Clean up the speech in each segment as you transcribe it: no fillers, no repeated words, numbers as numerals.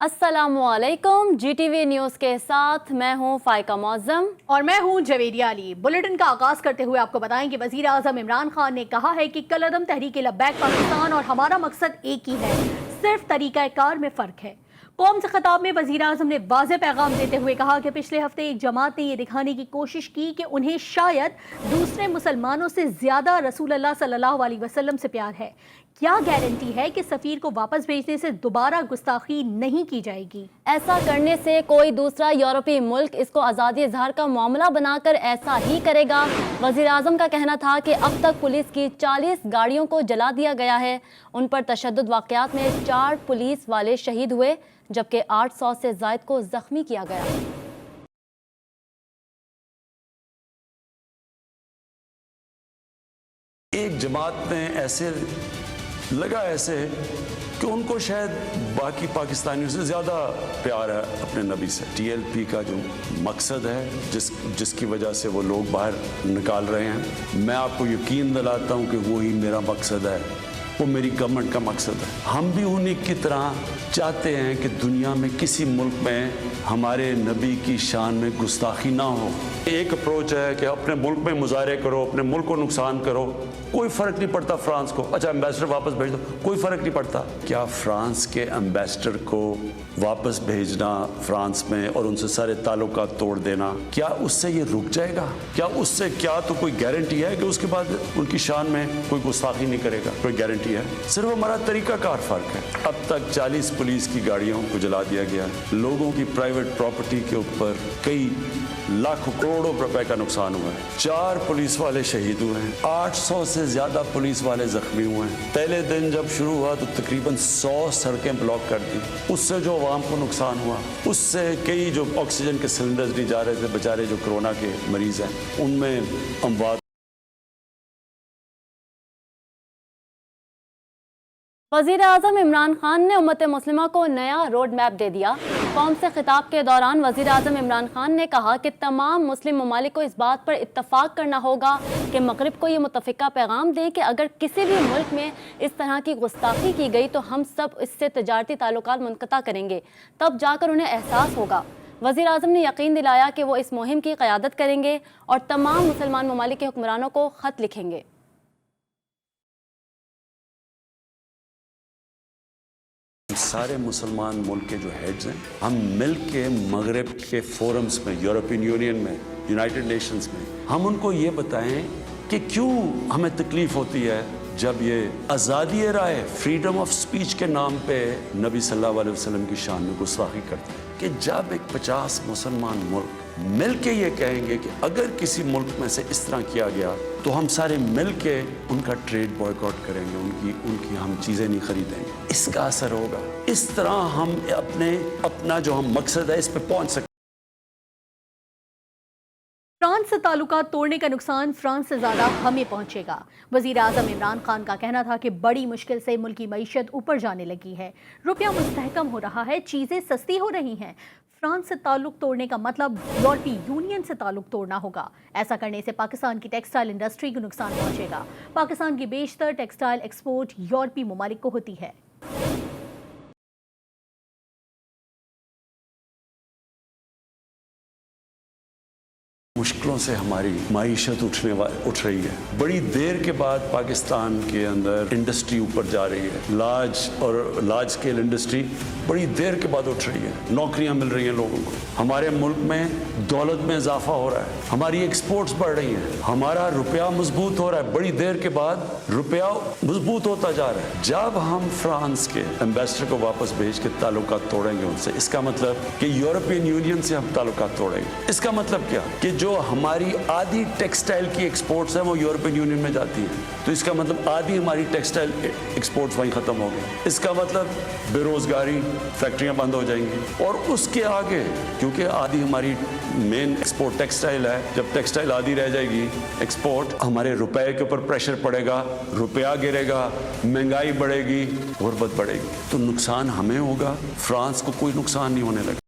अस्सलामुअलैकुम। GTV news के साथ मैं हूं फाइका मौज़म और मैं हूं जवेरिया अली। बुलेटिन का आगाज करते हुए आपको बताएं कि वज़ीर आज़म इमरान खान ने कहा है कि कलअदम तहरीक लब्बैक पाकिस्तान और हमारा मकसद एक ही है, सिर्फ तरीका कार में फ़र्क है। कौम से खिताब में वज़ीर आज़म ने वाज़ेह पैगाम देते हुए कहा कि पिछले हफ्ते एक जमात ने ये दिखाने की कोशिश की कि उन्हें शायद दूसरे मुसलमानों से ज़्यादा रसूल अल्लाह सल्लल्लाहु अलैहि वसल्लम से प्यार है। क्या गारंटी है कि सफ़ीर को वापस भेजने से दोबारा गुस्ताखी नहीं की जाएगी? ऐसा करने से कोई दूसरा यूरोपीय मुल्क इसको आज़ादी इजहार का मामला बनाकर ऐसा ही करेगा। वज़ीर आज़म का कहना था कि अब तक पुलिस की 40 गाड़ियों को जला दिया गया है। उन पर तशद्दुद वाक़यात में 4 पुलिस वाले शहीद हुए, जबकि 800 से ज़ायद को ज़ख्मी किया गया। एक जमात में ऐसे लगा कि उनको शायद बाकी पाकिस्तानियों से ज़्यादा प्यार है अपने नबी से। TLP का जो मकसद है जिसकी वजह से वो लोग बाहर निकाल रहे हैं, मैं आपको यकीन दिलाता हूँ कि वही मेरा मकसद है, वो मेरी गवर्नमेंट का मकसद है। हम भी उन्हीं की तरह चाहते हैं कि दुनिया में किसी मुल्क में हमारे नबी की शान में गुस्ताखी ना हो। एक अप्रोच है कि अपने मुल्क में मुजाहरे करो, अपने मुल्क को नुकसान करो, कोई फ़र्क नहीं पड़ता फ्रांस को। अच्छा, एम्बेसडर वापस भेज दो, कोई फ़र्क नहीं पड़ता। क्या फ्रांस के एम्बेसडर को वापस भेजना फ्रांस में और उनसे सारे ताल्लुकात तोड़ देना, क्या उससे ये रुक जाएगा? क्या उससे क्या तो कोई गारंटी है कि उसके बाद उनकी शान में कोई गुस्ताखी नहीं करेगा? कोई गारंटी है? सिर्फ हमारा तरीक़ाकार फ़र्क है। अब तक 40 पुलिस की गाड़ियों को जला दिया गया, लोगों की प्राइवेट प्रॉपर्टी के ऊपर कई लाखों करोड़ों रुपए का नुकसान हुआ है। 4 पुलिस वाले शहीद हुए हैं, 800 से ज़्यादा पुलिस वाले जख्मी हुए हैं। पहले दिन जब शुरू हुआ तो तकरीबन 100 सड़कें ब्लॉक कर दी। उससे जो आवाम को नुकसान हुआ, उससे कई जो ऑक्सीजन के सिलेंडर्स नहीं जा रहे थे, बेचारे जो कोरोना के मरीज़ हैं, उनमें अमवात। वज़ीर आज़म इमरान खान ने उम्मत मुस्लिमा को नया रोड मैप दे दिया। कौम से खिताब के दौरान वज़ीर आज़म इमरान खान ने कहा कि तमाम मुस्लिम ममालिक को इस बात पर इत्तफ़ाक़ करना होगा कि मग़रिब को ये मुत्तफ़िका पैगाम दें कि अगर किसी भी मुल्क में इस तरह की गुस्ताखी की गई तो हम सब इससे तजारती ताल्लुकात मुनक़ता करेंगे, तब जाकर उन्हें एहसास होगा। वज़ीर आज़म ने यकीन दिलाया कि वो इस मुहिम की क़यादत करेंगे और तमाम मुसलमान ममालिक के हुक्मरानों को ख़त लिखेंगे। सारे मुसलमान मुल्क के जो हेड्स हैं, हम मिल के मगरब के फोरम्स में, यूरोपियन यूनियन में, यूनाइटेड नेशंस में, हम उनको ये बताएं कि क्यों हमें तकलीफ होती है जब ये आज़ादी राय, फ्रीडम ऑफ स्पीच के नाम पे नबी सल्लल्लाहु अलैहि वसल्लम की शान में गुस्ताखी करते हैं। कि जब एक 50 मुसलमान मुल्क मिल के ये कहेंगे कि अगर किसी मुल्क में से इस तरह किया गया तो हम सारे मिल के उनका ट्रेड बॉयकॉट करेंगे, उनकी हम चीज़ें नहीं खरीदेंगे, इसका असर होगा। इस तरह हम अपना जो हम मकसद है इस पे पहुंच सकते। फ्रांस से ताल्लुकात तोड़ने का नुकसान फ्रांस से ज़्यादा हमें पहुंचेगा। वज़ीर आज़म इमरान खान का कहना था कि बड़ी मुश्किल से मुल्क की मईशत ऊपर जाने लगी है, रुपया मुस्तहकम हो रहा है, चीज़ें सस्ती हो रही हैं। फ्रांस से ताल्लुक तोड़ने का मतलब यूरोपीय यूनियन से ताल्लुक तोड़ना होगा। ऐसा करने से पाकिस्तान की टेक्सटाइल इंडस्ट्री को नुकसान पहुंचेगा। पाकिस्तान की बेशतर टेक्सटाइल एक्सपोर्ट यूरोपीय ममालिक को होती है। मुश्किलों से हमारी माईशत उठ रही है। बड़ी देर के बाद पाकिस्तान के अंदर इंडस्ट्री ऊपर जा रही है। लार्ज स्केल इंडस्ट्री बड़ी देर के बाद उठ रही है। नौकरियां मिल रही हैं लोगों को। हमारे मुल्क में दौलत में इजाफा हो रहा है। हमारी एक्सपोर्ट्स बढ़ रही हैं। हमारा रुपया मजबूत हो रहा है। बड़ी देर के बाद रुपया मजबूत होता जा रहा है। जब हम फ्रांस के एम्बेसडर को वापस भेज के ताल्लुकात तोड़ेंगे उनसे, इसका मतलब कि यूरोपियन यूनियन से हम ताल्लुकात तोड़ेंगे। इसका मतलब क्या कि जो हमारी आधी टेक्सटाइल की एक्सपोर्ट्स है वो यूरोपियन यूनियन में जाती है, तो इसका मतलब आधी हमारी टेक्सटाइल एक्सपोर्ट्स वहीं ख़त्म हो गई। इसका मतलब बेरोज़गारी, फैक्ट्रियां बंद हो जाएंगी। और उसके आगे, क्योंकि आधी हमारी मेन एक्सपोर्ट टेक्सटाइल है, जब टेक्सटाइल आधी रह जाएगी एक्सपोर्ट, हमारे रुपए के ऊपर प्रेशर पड़ेगा, रुपया गिरेगा, महंगाई बढ़ेगी, गुर्बत बढ़ेगी, तो नुकसान हमें होगा, फ्रांस को कोई नुकसान नहीं होने लगा।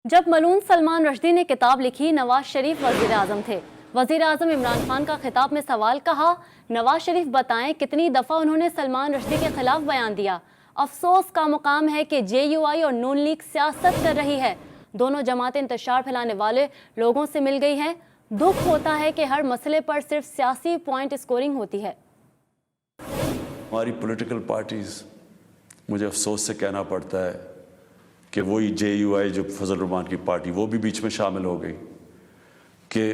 जब मलून सलमान रश्दी ने किताब लिखी, नवाज शरीफ वज़ीर आज़म थे। वज़ीर आज़म इमरान खान का खिताब में सवाल, कहा नवाज शरीफ बताएं कितनी दफ़ा उन्होंने सलमान रुश्दी के खिलाफ बयान दिया। अफसोस का मुकाम है कि JUI और नून लीग सियासत कर रही है। दोनों जमातें इंतशार फैलाने वाले लोगों से मिल गई हैं। दुख होता है कि हर मसले पर सिर्फ सियासी पॉइंट स्कोरिंग होती है। हमारी पॉलिटिकल पार्टीज़, मुझे अफसोस से कहना पड़ता है कि वही JUI जो फजल रहमान की पार्टी, वो भी बीच में शामिल हो गई कि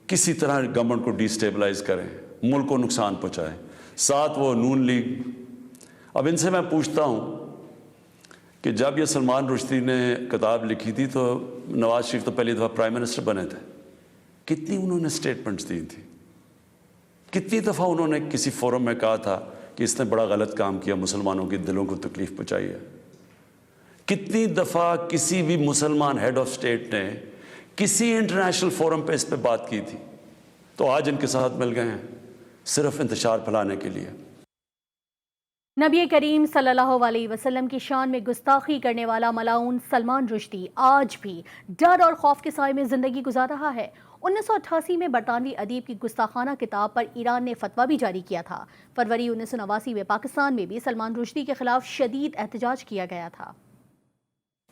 किसी तरह गवर्नमेंट को डिस्टेबलाइज करें, मुल्क को नुकसान पहुंचाएं। साथ वो नून लीग। अब इनसे मैं पूछता हूं कि जब ये सलमान रुश्दी ने किताब लिखी थी तो नवाज शरीफ तो पहली दफ़ा प्राइम मिनिस्टर बने थे, कितनी उन्होंने स्टेटमेंट्स दी थी, कितनी दफ़ा उन्होंने किसी फोरम में कहा था कि इसने बड़ा गलत काम किया, मुसलमानों के दिलों को तकलीफ पहुंचाई है। कितनी दफ़ा किसी भी मुसलमान हेड ऑफ स्टेट ने किसी इंटरनेशनल फोरम पे इस पे बात की थी, तो आज इनके साथ मिल गए हैं सिर्फ इंतशार फैलाने के लिए। नबी करीम सल्लल्लाहु अलैहि वसल्लम की शान में गुस्ताखी करने वाला मलाऊन सलमान रुश्दी आज भी डर और खौफ के साए में जिंदगी गुजार रहा है। 1988 में बरतानवी अदीब की गुस्ताखाना किताब पर ईरान ने फतवा भी जारी किया था। फरवरी 1989 में पाकिस्तान में भी सलमान रुश्दी के खिलाफ शदीद एहतजाज किया गया था।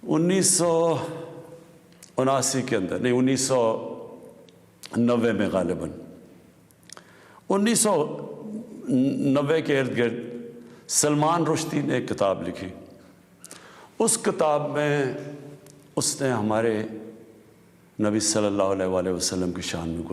1979 के अंदर नहीं, 1990 में गालिबन 1990 के इर्द गिर्द सलमान रुश्दी ने एक किताब लिखी। उस किताब में उसने हमारे नबी सल्लल्लाहु अलैहि वसल्लम की शान में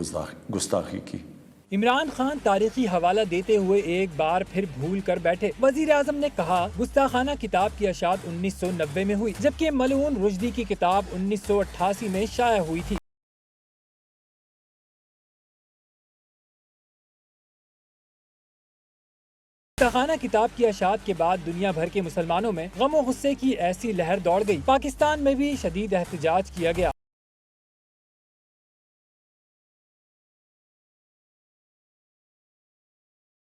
गुस्ताखी की। इमरान खान तारीखी हवाला देते हुए एक बार फिर भूल कर बैठे। वजीर आजम ने कहा गुस्ताखाना किताब की अशात 1990 में हुई, जबकि मलऊन रुश्दी की किताब 1988 में शाया हुई थी। गुस्ताखाना किताब की अशात के बाद दुनिया भर के मुसलमानों में गम और गुस्से की ऐसी लहर दौड़ गई। पाकिस्तान में भी शदीद एहतजाज किया गया।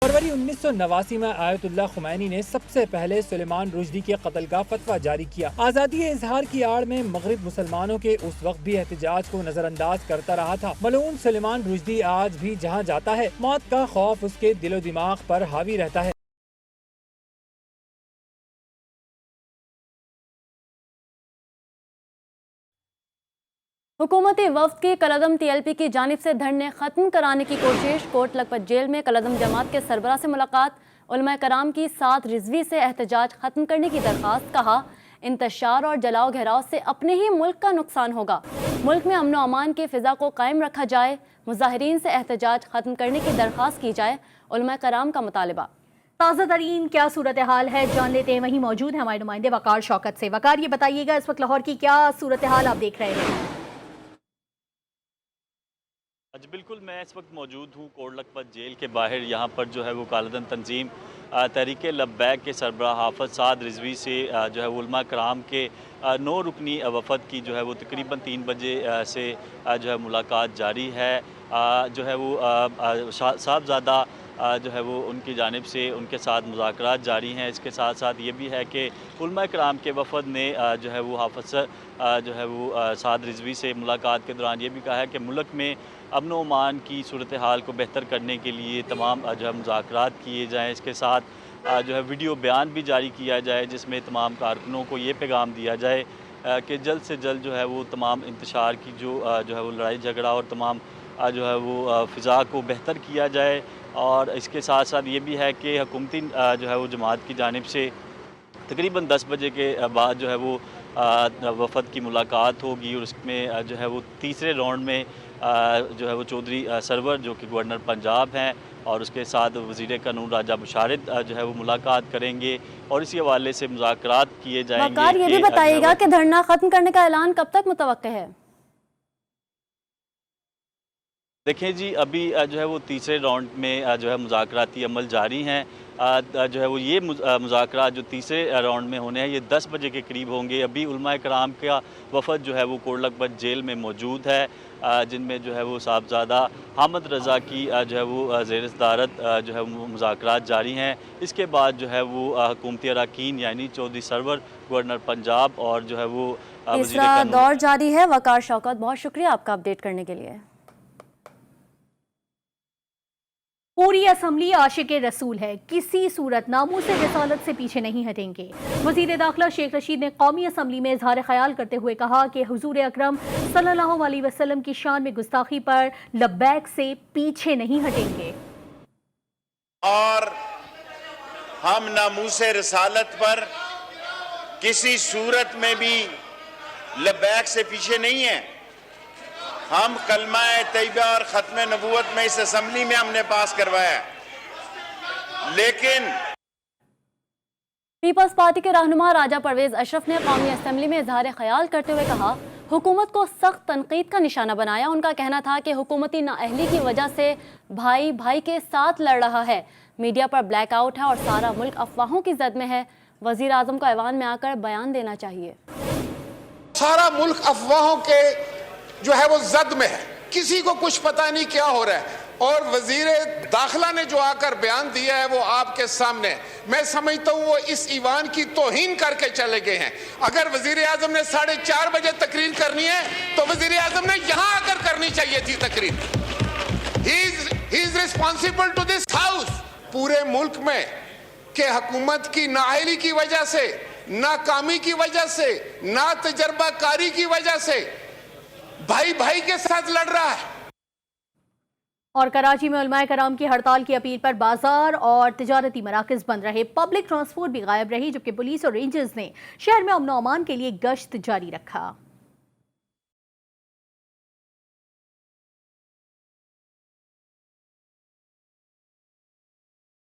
फरवरी 1989 में आयतुल्लाह खुमैनी ने सबसे पहले सुलेमान रुश्दी के कत्ल का फतवा जारी किया। आज़ादी इजहार की आड़ में मगरिब मुसलमानों के उस वक्त भी एहतजाज को नजरअंदाज करता रहा था। मलऊन सुलेमान रुश्दी आज भी जहां जाता है, मौत का खौफ उसके दिलो दिमाग पर हावी रहता है। हुकूमती वफ्द की कलअदम TLP की जानिब से धरने ख़त्म कराने की कोशिश। कोट लखपत जेल में कलअदम जमात के सरबराह से मुलाकात। उलमा कराम की 7 रिजवी से एहतजाज ख़त्म करने की दरख्वास्त। कहा इंतशार और जलाओ घेराव से अपने ही मुल्क का नुकसान होगा। मुल्क में अमन व अमान की फ़िज़ा को कायम रखा जाए। मुजाहिरीन से एहतजाज ख़त्म करने की दरख्वास्त की जाए। उलमा कराम का मुतालबा। ताज़ा तरीन क्या सूरत हाल है जान लेते हैं। वहीं मौजूद है हमारे नुमाइंदे वकार शौकत से। वकार, ये बताइएगा इस वक्त लाहौर की क्या सूरत हाल आप देख रहे हैं? जी बिल्कुल, मैं इस वक्त मौजूद हूँ कोट लखपत जेल के बाहर। यहाँ पर जो है वो कलअदम तंजीम तहरीक लब्बैक के सरबराह हाफिज साद रिजवी से जो है उलमा कराम के 9 रुकनी वफद की जो है वो तकरीबन 3 बजे से जो है मुलाकात जारी है। जो है वो साहबजादा जो है वो उनकी जानिब से उनके साथ मुज़ाकरात जारी हैं। इसके साथ साथ ये भी है कि उलमा कराम के वफद ने जो है वो हाफिज जो है वो साद रिजवी से मुलाकात के दौरान ये भी कहा है कि मुल्क में अमन व अमान की सूरत हाल को बेहतर करने के लिए तमाम जो है मुज़ाकरात किए जाएँ। इसके साथ जो है वीडियो बयान भी जारी किया जाए जिसमें तमाम कारकुनों को ये पैगाम दिया जाए कि जल्द से जल्द जो है वो तमाम इंतशार की जो है वो लड़ाई झगड़ा और तमाम जो है वो फ़िज़ा को बेहतर किया जाए। और इसके साथ साथ ये भी है कि हुकूमती जो है वो जमात की जानिब से तकरीबन 10 बजे के बाद जो है वो वफ़द की मुलाकात होगी और उसमें जो है वो तीसरे राउंड में जो है वो चौधरी सरवर जो कि गवर्नर पंजाब हैं और उसके साथ वज़ीर कानून राजा मुशारिद जो है वो मुलाकात करेंगे और इसी हवाले से मुज़ाकरात किए जाएंगे। वकार, ये भी बताइएगा कि धरना ख़त्म करने का ऐलान कब तक मुतवक्के है? देखें जी, अभी जो है वो तीसरे राउंड में जो है मुज़ाकराती अमल जारी हैं। जो है वो ये मुज़ाकरात जो तीसरे राउंड में होने हैं ये 10 बजे के करीब होंगे। अभी उलमा कराम का वफ़द जो है वो कोट लखपत जेल में मौजूद है जिनमें जो है वो साहबजादा हामिद रज़ा की जो है वो ज़ेर सदारत जो है मुज़ाकरात जारी हैं। इसके बाद जो है वो हुकूमती अरकान यानी चौधरी सरवर गवर्नर पंजाब और जो है वो तीसरा दौर जारी है। वकार शौकत, बहुत शुक्रिया आपका अपडेट करने के लिए। पूरी असम्बली आशिक रसूल है, किसी सूरत नामूस रिसालत से पीछे नहीं हटेंगे। वजीर दाखिला शेख रशीद ने कौमी असम्बली में इजहार ख्याल करते हुए कहा कि हुजूर अकरम सल्लल्लाहु अलैहि वसल्लम की शान में गुस्ताखी पर लब्बैक से पीछे नहीं हटेंगे। और हम नामूस रिसालत पर किसी सूरत में भी लब्बैक से पीछे नहीं है। हम कलमा तैयबा और खत्म नबूवत में इस असम्बली में हमने पास करवाया, लेकिन पीपल्स पार्टी के रहनुमा राजा परवेज अशरफ ने कौमी असम्बली में इजहार ख्याल करते हुए कहा, हुकूमत को सख्त तनकीद का निशाना बनाया। उनका कहना था कि हुकूमती नाअहली की वजह से भाई भाई के साथ लड़ रहा है, मीडिया पर ब्लैकआउट है और सारा मुल्क अफवाहों की जद में है। वजीर आजम को ऐवान में आकर बयान देना चाहिए। सारा मुल्क अफवाहों के जो है वो जद में है, किसी को कुछ पता नहीं क्या हो रहा है। और वजीर दाखिला ने जो आकर बयान दिया है वो आपके सामने, मैं समझता हूँ वो इस ईवान की तौहीन करके चले गए हैं। अगर वजीर आजम ने 4:30 बजे तकरीर करनी है तो वजीर आजम ने यहाँ आकर करनी चाहिए थी तकरीर। He is responsible to this house. पूरे मुल्क में कि हुकूमत की नाअहली की वजह से, नाकामी की वजह से, ना तजर्बाकारी की वजह से भाई भाई के साथ लड़ रहा है। और कराची में उलमाए कराम की हड़ताल की अपील पर बाजार और तिजारती मराकज बंद रहे, पब्लिक ट्रांसपोर्ट भी गायब रही, जबकि पुलिस और रेंजर्स ने शहर में अमन और अमान के लिए गश्त जारी रखा।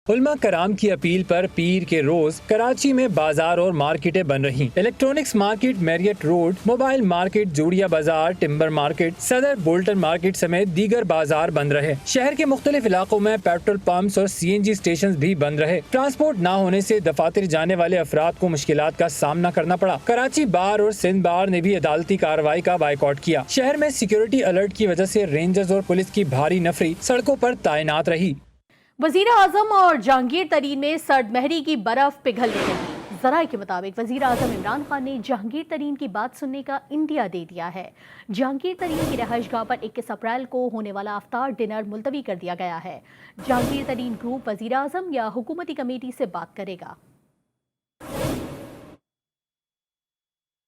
उलमा कराम की अपील पर पीर के रोज कराची में बाजार और मार्केटें बन रही। Electronics market, Marriott road, mobile market, Jodia बाजार, timber market, Saddar Bolton market समेत दीगर बाजार बंद रहे। शहर के मुख्तलिफ इलाकों में पेट्रोल पंप्स और CNG स्टेशन भी बंद रहे। ट्रांसपोर्ट न होने से दफातर जाने वाले अफराद को मुश्किलात का सामना करना पड़ा। कराची बार और सिंध बार ने भी अदालती कार्रवाई का बाइकआउट किया। शहर में सिक्योरिटी अलर्ट की वजह से रेंजर्स और पुलिस की भारी नफरी सड़कों पर तैनात रही। वजीर आजम और जहांगीर तरीन में सर्द महरी की बर्फ पिघलने लगी। ज़राए के मुताबिक वजीर आजम इमरान खान ने जहांगीर तरीन की बात सुनने का इंदिया दे दिया है। जहांगीर तरीन की रहायशगाह पर 21 अप्रैल को होने वाला अफ्तार डिनर मुलतवी कर दिया गया है। जहांगीर तरीन ग्रुप वजीर आजम या हुकूमती कमेटी से बात करेगा।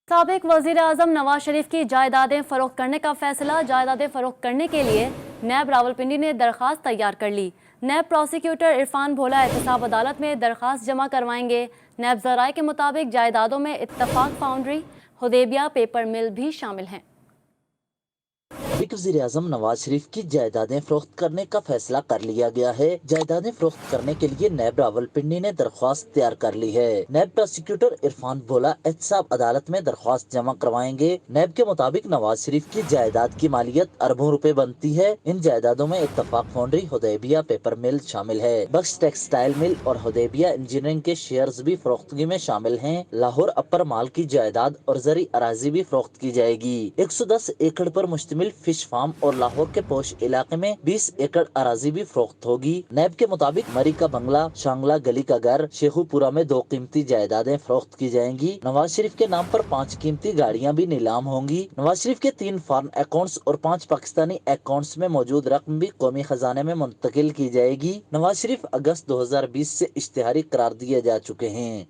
साबिक वजीर आजम नवाज शरीफ की जायदादें फरोख्त करने का फैसला। जायदादें फरोख्त करने के लिए नैब रावलपिंडी ने दरख्वास्त तैयार कर ली। नैब प्रोसिक्यूटर इरफान भोला एहतसाब अदालत में दरख्वास्त जमा करवाएंगे। नैब ज़राए के मुताबिक जायदादों में इत्तफाक फाउंड्री, हुदैबिया पेपर मिल भी शामिल हैं। वज़ीर आज़म नवाज शरीफ की जायदादें फरोख्त करने का फैसला कर लिया गया है। जायदादें फरोख्त करने के लिए नैब रावलपिंडी ने दरख्वास्त तैयार कर ली है। नैब प्रोसिक्यूटर इरफान भोला एहतसाब अदालत में दरख्वास्त जमा करवाएंगे। नैब के मुताबिक नवाज शरीफ की जायदाद की मालियत अरबों रुपए बनती है। इन जायदादों में इत्तफाक फाउंड्री, हुदैबिया पेपर मिल शामिल है। बख्श टेक्सटाइल मिल और हुदैबिया इंजीनियरिंग के शेयर्स भी फरोख्तगी में शामिल हैं। लाहौर अपर माल की जायदाद और जरी अराजी भी फरोख्त की जाएगी। 110 एकड़ पर मुश्तमिल फिश फार्म और लाहौर के पोश इलाके में 20 एकड़ अराजी भी फरोख्त होगी। नैब के मुताबिक मरी का बंगला, शांगला गली का घर, शेखुपुरा में 2 कीमती जायदादें फरोख्त की जाएंगी। नवाज शरीफ के नाम पर 5 कीमती गाड़ियां भी नीलाम होंगी। नवाज शरीफ के 3 फॉरेन अकाउंट्स और 5 पाकिस्तानी अकाउंट्स में मौजूद रकम भी कौमी खजाने में मुंतकिल की जाएगी। नवाज शरीफ अगस्त 2020 से इश्तिहारी करार दिए जा चुके हैं।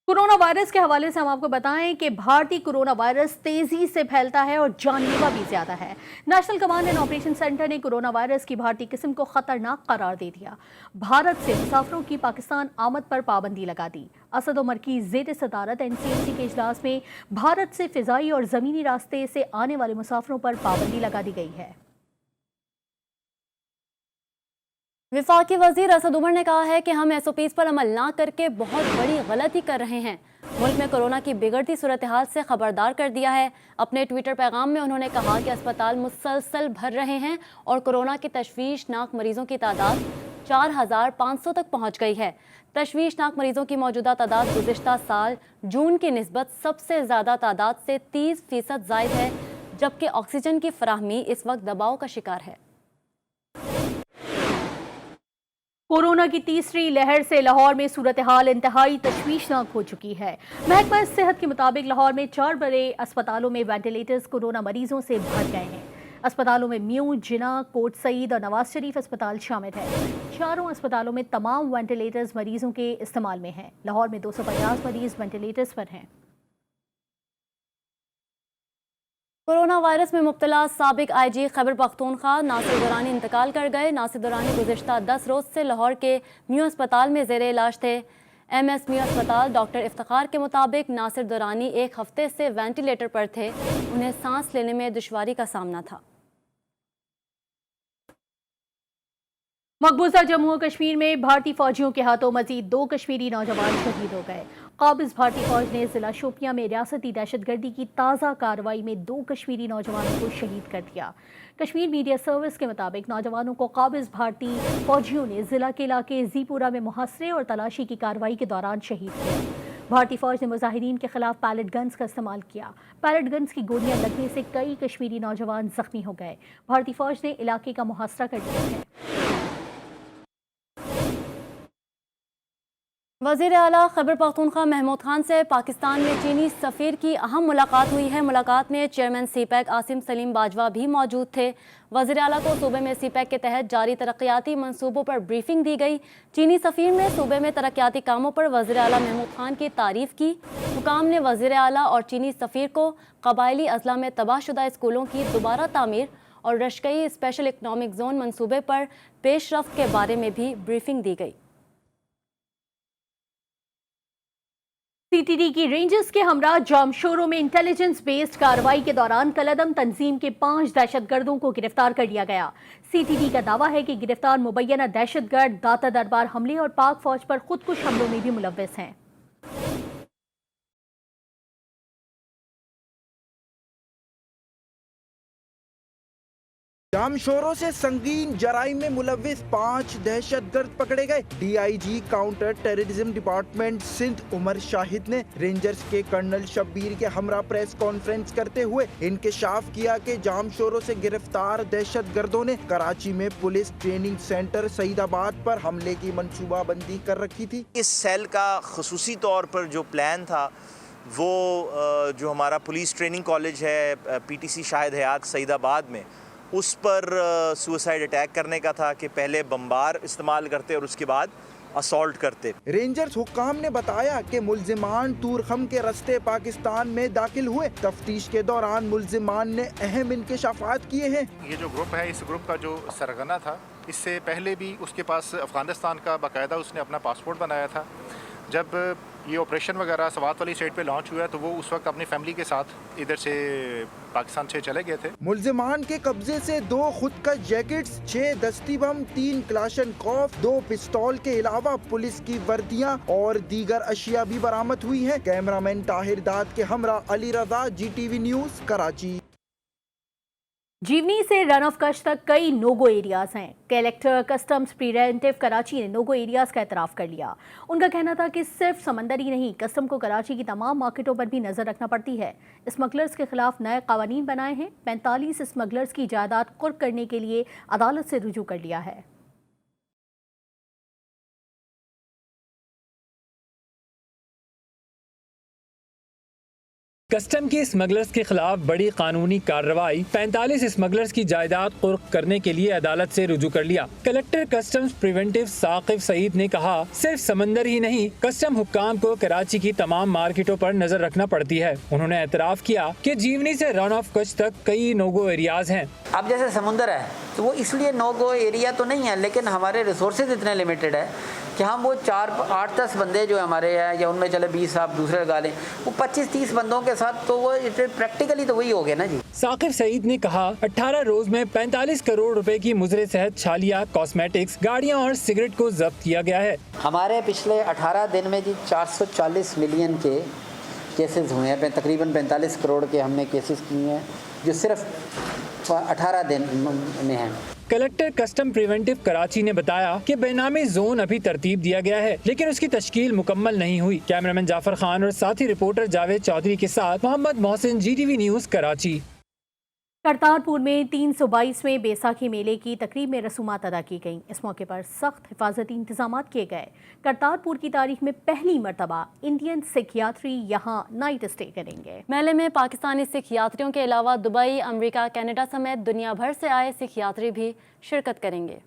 कोरोना वायरस के हवाले से हम आपको बताएं कि भारतीय कोरोना वायरस तेजी से फैलता है और जानलेवा भी ज्यादा है। National command and operation centre ने कोरोना वायरस की भारतीय किस्म को खतरनाक करार दे दिया। भारत से मुसाफिरों की पाकिस्तान आमद पर पाबंदी लगा दी। असद उमर की ज़ेर सदारत NCAC के इजलास में भारत से फिजाई और जमीनी रास्ते से आने वाले मुसाफिरों पर पाबंदी लगा दी गई है। विफाकी वजीर असद उमर ने कहा है कि हम SOPs पर अमल ना करके बहुत बड़ी गलती कर रहे हैं। मुल्क में कोरोना की बिगड़ती सूरत हाल से खबरदार कर दिया है। अपने ट्विटर पैगाम में उन्होंने कहा कि अस्पताल मुसलसल भर रहे हैं और कोरोना के तशवीशनाक मरीजों की तादाद 4500 तक पहुंच गई है। तशवीशनाक मरीजों की मौजूदा तादाद गुज़िश्ता साल जून की निस्बत सबसे ज़्यादा तादाद से 30% ज़ायद है, जबकि ऑक्सीजन की फराहमी इस वक्त दबाव का शिकार है। कोरोना की तीसरी लहर से लाहौर में सूरत हाल इंतहाई तशवीशनाक हो चुकी है। महकमा सेहत के मुताबिक लाहौर में 4 बड़े अस्पतालों में वेंटिलेटर्स कोरोना मरीजों से भर गए हैं। अस्पतालों में म्यू, जिना, कोट सईद और नवाज शरीफ अस्पताल शामिल है। चारों अस्पतालों में तमाम वेंटिलेटर्स मरीजों के इस्तेमाल में हैं। लाहौर में 250 मरीज वेंटिलेटर्स पर हैं। कोरोना वायरस में मुब्तला साबिक आईजी खैबर पख्तूनख्वा नासिर दुरानी इंतकाल कर गए। नासिर दुरानी गुज़िश्ता 10 रोज़ से लाहौर के म्यू अस्पताल में ज़ेरे इलाज थे। MS म्यू अस्पताल डॉक्टर इफ्तिखार के मुताबिक नासिर दुरानी 1 हफ्ते से वेंटिलेटर पर थे। उन्हें सांस लेने में दुश्वारी का सामना था। मकबूजा जम्मू और कश्मीर में भारतीय फौजियों के हाथों मजीद 2 कश्मीरी नौजवान शहीद हो गए। काबिज भारतीय फौज ने जिला शोपियां में रियासती दहशतगर्दी की ताज़ा कार्रवाई में 2 कश्मीरी नौजवानों को शहीद कर दिया। कश्मीर मीडिया सर्विस के मुताबिक नौजवानों को काबिज भारतीय फौजियों ने जिला के इलाके जीपुरा में मुहासरे और तलाशी की कार्रवाई के दौरान शहीद किया। भारतीय फौज ने मुजाहिरीन के खिलाफ पैलेट गन्स का इस्तेमाल किया। पैलेट गन्स की गोलियां लगने से कई कश्मीरी नौजवान जख्मी हो गए। भारतीय फौज ने इलाके का मुहासरा कर दिया है। वज़ीर आला खैबर पख्तूनख्वा महमूद खान से पाकिस्तान में चीनी सफ़ीर की अहम मुलाकात हुई है। मुलाकात में चेयरमैन CPEC आसिम सलीम बाजवा भी मौजूद थे। वज़ीर आला को सूबे में CPEC के तहत जारी तरक्याती मंसूबों पर ब्रीफिंग दी गई। चीनी सफ़ीर ने सूबे में तरक्याती कामों पर वज़ीर आला महमूद खान की तारीफ़ की। हुकाम ने वज़ीर आला और चीनी सफ़ीर को कबायली अज़ला में तबाहशुदा स्कूलों की दोबारा तामीर और रशकई स्पेशल इकनॉमिक जोन मंसूबे पर पेशरफ्त के बारे में भी ब्रीफिंग दी गई। CTD की रेंजर्स के हमरा जामशोरों में इंटेलिजेंस बेस्ड कार्रवाई के दौरान कलदम तंजीम के 5 दहशतगर्दों को गिरफ्तार कर लिया गया। CTD का दावा है कि गिरफ्तार मुबैना दहशतगर्द दाता दरबार हमले और पाक फौज पर खुदकुश हमलों में भी मुलव्वस हैं। जामशोरों से संगीन जराइम में मुलव्विस 5 दहशतगर्द पकड़े गए। DIG counter terrorism department Sindh Umar Shahid ने रेंजर्स के कर्नल शब्बीर के हमरा प्रेस कॉन्फ्रेंस करते हुए इंकशाफ किया कि जामशोरों से गिरफ्तार दहशतगर्दों ने कराची में पुलिस ट्रेनिंग सेंटर सईदाबाद पर हमले की मंसूबाबंदी कर रखी थी। इस सेल का खुसूसी तौर पर जो प्लान था वो जो हमारा पुलिस ट्रेनिंग कॉलेज है PTC शाहिद हयात सईदाबाद में, उस पर सुसाइड अटैक करने का था कि पहले बमबार इस्तेमाल करते और उसके बाद असॉल्ट करते। रेंजर्स हुक्काम ने बताया कि मुल्जिमान तूरखम के रास्ते पाकिस्तान में दाखिल हुए। तफ्तीश के दौरान मुल्जिमान ने अहम इंकशाफात किए हैं। ये जो ग्रुप है, इस ग्रुप का जो सरगना था, इससे पहले भी उसके पास अफगानिस्तान का बाकायदा उसने अपना पासपोर्ट बनाया था। जब ये ऑपरेशन वगैरह सवात वाली स्टेट पे लॉन्च हुआ तो वो उस वक्त अपनी फैमिली के साथ इधर से पाकिस्तान से चले गए थे। मुल्जिमान के कब्जे से 2 खुद का जैकेट्स, 6 दस्ती बम, 3 क्लाशनकॉफ, 2 पिस्तौल के अलावा पुलिस की वर्दियां और दीगर अशिया भी बरामद हुई हैं। कैमरामैन ताहिर दाद के हमरा अली रजा, GTV न्यूज, कराची। जीवनी से रन ऑफ कच्छ तक कई नोगो एरियाज हैं। कलेक्टर कस्टम्स प्रिवेंटिव कराची ने नोगो एरियाज का एतराफ़ कर लिया। उनका कहना था कि सिर्फ समंदर ही नहीं, कस्टम को कराची की तमाम मार्केटों पर भी नज़र रखना पड़ती है। स्मगलर्स के खिलाफ नए कानून बनाए हैं। 45 स्मगलर्स की जायदाद कुर्क करने के लिए अदालत से रुजू कर लिया है। कस्टम के स्मगलर्स के खिलाफ बड़ी कानूनी कार्रवाई, 45 स्मगलर्स की जायदाद कुर्क करने के लिए अदालत से रुजू कर लिया। Collector customs preventive Saqib Saeed ने कहा, सिर्फ समंदर ही नहीं, कस्टम हुक्काम को कराची की तमाम मार्केटों पर नजर रखना पड़ती है। उन्होंने एतराफ़ किया कि जीवनी से रन ऑफ कच्छ तक कई नोगो एरियाज हैं। अब जैसे समुंदर है तो वो इसलिए नोगो एरिया तो नहीं है, लेकिन हमारे रिसोर्सेज इतने लिमिटेड है कि हम वो 4, 8, 10 बंदे जो हमारे हैं, या उनमें चले 20 आप दूसरे लगा लें, वो 25-30 बंदों के साथ तो वो प्रैक्टिकली तो वही हो गया ना जी। साकिब सईद ने कहा, 18 रोज में 45 करोड़ रुपए की मुजरे सेहत, छालिया, कॉस्मेटिक्स, गाड़ियां और सिगरेट को जब्त किया गया है। हमारे पिछले 18 दिन में जी 440 मिलियन के केसेस हुए हैं। तकरीबन 45 करोड़ के हमने केसेस किए हैं, जो सिर्फ 18 दिन में हैं। कलेक्टर कस्टम प्रिवेंटिव कराची ने बताया कि बेनामी जोन अभी तरतीब दिया गया है, लेकिन उसकी तश्कील मुकम्मल नहीं हुई। कैमरामैन जाफर खान और साथी रिपोर्टर जावेद चौधरी के साथ मोहम्मद मोहसिन, GTV न्यूज, कराची। करतारपुर में 322वें बैसाखी मेले की तकरीब में रसूमात अदा की गईं। इस मौके पर सख्त हिफाजती इंतजाम किए गए। करतारपुर की तारीख में पहली मरतबा इंडियन सिख यात्री यहाँ नाइट स्टे करेंगे। मेले में पाकिस्तानी सिख यात्रियों के अलावा दुबई, अमेरिका, कनाडा समेत दुनिया भर से आए सिख यात्री भी शिरकत करेंगे।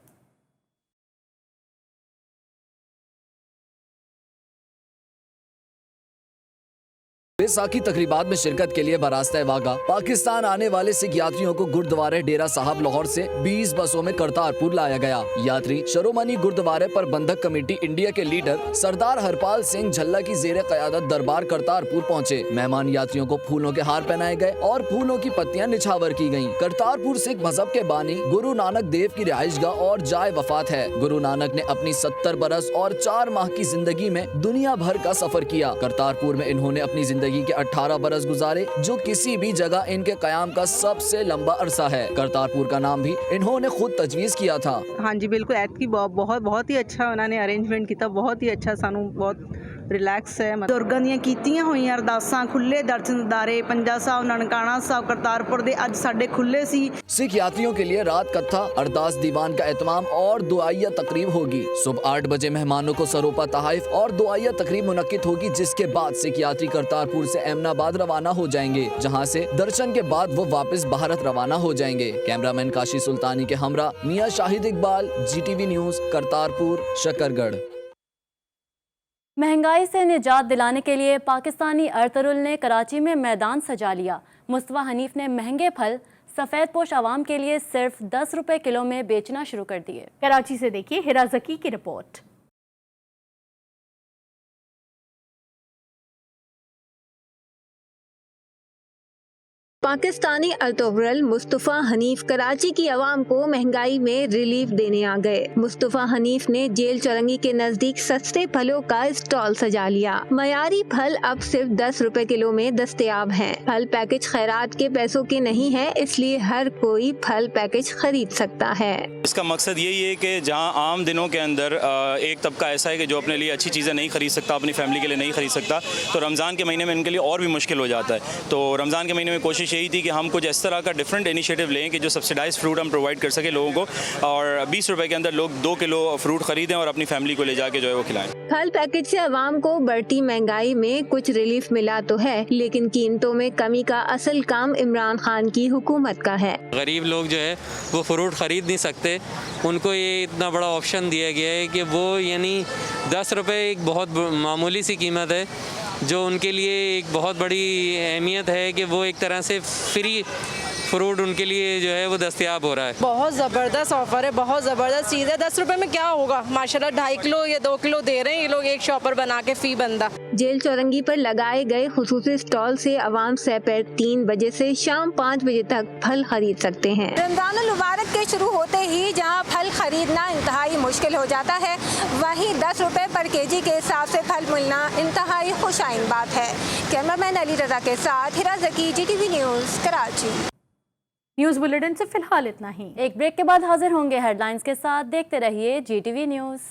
बैसाखी तकरीबात में शिरकत के लिए बरास्ता वागा पाकिस्तान आने वाले सिख यात्रियों को गुरुद्वारे डेरा साहब लाहौर से 20 बसों में करतारपुर लाया गया। यात्री शिरोमणि गुरुद्वारे प्रबंधक कमेटी इंडिया के लीडर सरदार हरपाल सिंह झल्ला की जेर क़यादत दरबार करतारपुर पहुँचे। मेहमान यात्रियों को फूलों के हार पहनाए गए और फूलों की पत्तियां निछावर की गयी। करतारपुर सिख मजहब के बानी गुरु नानक देव की रिहाइशगाह और जाए वफात है। गुरु नानक ने अपनी 70 बरस और 4 माह की जिंदगी में दुनिया भर का सफर किया। करतारपुर में इन्होंने अपनी जिंदगी के 18 बरस गुजारे, जो किसी भी जगह इनके कयाम का सबसे लंबा अरसा है। करतारपुर का नाम भी इन्होंने खुद तजवीज़ किया था। हाँ जी बिल्कुल, ऐतकी बहुत ही अच्छा उन्होंने अरेंजमेंट किया, बहुत ही अच्छा, सानू बहुत रिलैक्स है। बुजुर्गों ਦੀਆਂ ਕੀਤੀਆਂ ਹੋਈਆਂ ਅਰਦਾਸਾਂ, खुले दर्शन दारे, पंजा साहब, ननकाना साहब, करतारपुर दे अज साडे खुले सी। सिख यात्रियों के लिए रात कत्था, अरदास दीवान का एहतमाम और दुआइया तकरीब होगी। सुबह 8 बजे मेहमानों को सरोपा तहाइफ और दुआइया तकरीब मुनक्किद होगी, जिसके बाद सिख यात्री करतारपुर से एमनाबाद रवाना हो जाएंगे, जहां से दर्शन के बाद वो वापस भारत रवाना हो जाएंगे। कैमरामैन काशी सुल्तानी के हमरा मियां शाहिद इकबाल, GTV न्यूज, करतारपुर, शकरगढ़। महंगाई से निजात दिलाने के लिए पाकिस्तानी अरतुरुल ने कराची में मैदान सजा लिया। मुस्तफा हनीफ ने महंगे फल सफ़ेद पोश आवाम के लिए सिर्फ 10 रुपए किलो में बेचना शुरू कर दिए। कराची से देखिए हिरा जकी की रिपोर्ट। पाकिस्तानी अरतुरुल मुस्तफ़ा हनीफ कराची की आवाम को महंगाई में रिलीफ देने आ गए। मुस्तफ़ा हनीफ ने जेल चौरंगी के नजदीक सस्ते फलों का स्टॉल सजा लिया। मयारी फल अब सिर्फ 10 रुपए किलो में दस्तयाब हैं। फल पैकेज खैरात के पैसों के नहीं है, इसलिए हर कोई फल पैकेज खरीद सकता है। इसका मकसद यही है कि जहां आम दिनों के अंदर एक तबका ऐसा है कि जो अपने लिए अच्छी चीज़ें नहीं खरीद सकता, अपनी फैमिली के लिए नहीं खरीद सकता, तो रमज़ान के महीने में इनके लिए और भी मुश्किल हो जाता है। तो रमज़ान के महीने में कोशिश यही थी कि हम कुछ इस तरह का डिफरेंट इनिशिएटिव लें कि जो सब्सिडाइज फ्रूट हम प्रोवाइड कर सके लोगों को, और 20 रुपए के अंदर लोग 2 किलो फ्रूट खरीदें और अपनी फैमिली को ले जाके जो है वो खिलाएं। फल पैकेज से आवाम को बढ़ती महंगाई में कुछ रिलीफ मिला तो है, लेकिन कीमतों में कमी का असल काम इमरान खान की हुकूमत का है। गरीब लोग जो है वो फ्रूट खरीद नहीं सकते, उनको ये इतना बड़ा ऑप्शन दिया गया है कि वो यानी 10 रुपए एक बहुत मामूली सी कीमत है, जो उनके लिए एक बहुत बड़ी अहमियत है कि वो एक तरह से फ्री फ्रूट उनके लिए जो है वो दस्तयाब हो रहा है। बहुत ज़बरदस्त ऑफर है, बहुत ज़बरदस्त चीज़ है। 10 रुपए में क्या होगा, माशाल्लाह 2.5 किलो या 2 किलो दे रहे हैं ये लोग एक शॉपर बना के फी बंदा। जेल चौरंगी पर लगाए गए खुसूसी स्टॉल से आवाम दोपहर 3 बजे से शाम 5 बजे तक फल खरीद सकते हैं। रमजान मुबारक के शुरू होते ही जहां फल खरीदना इंतहाई मुश्किल हो जाता है, वहीं 10 रुपए पर केजी के हिसाब से फल मिलना इंतहाई खुशाइन बात है। कैमरामैन अली रजा के साथ हिरा जकी, GTV news, Karachi. News bulletin से फिलहाल इतना ही। एक ब्रेक के बाद हाजिर होंगे हेडलाइंस के साथ। देखते रहिए GTV न्यूज़।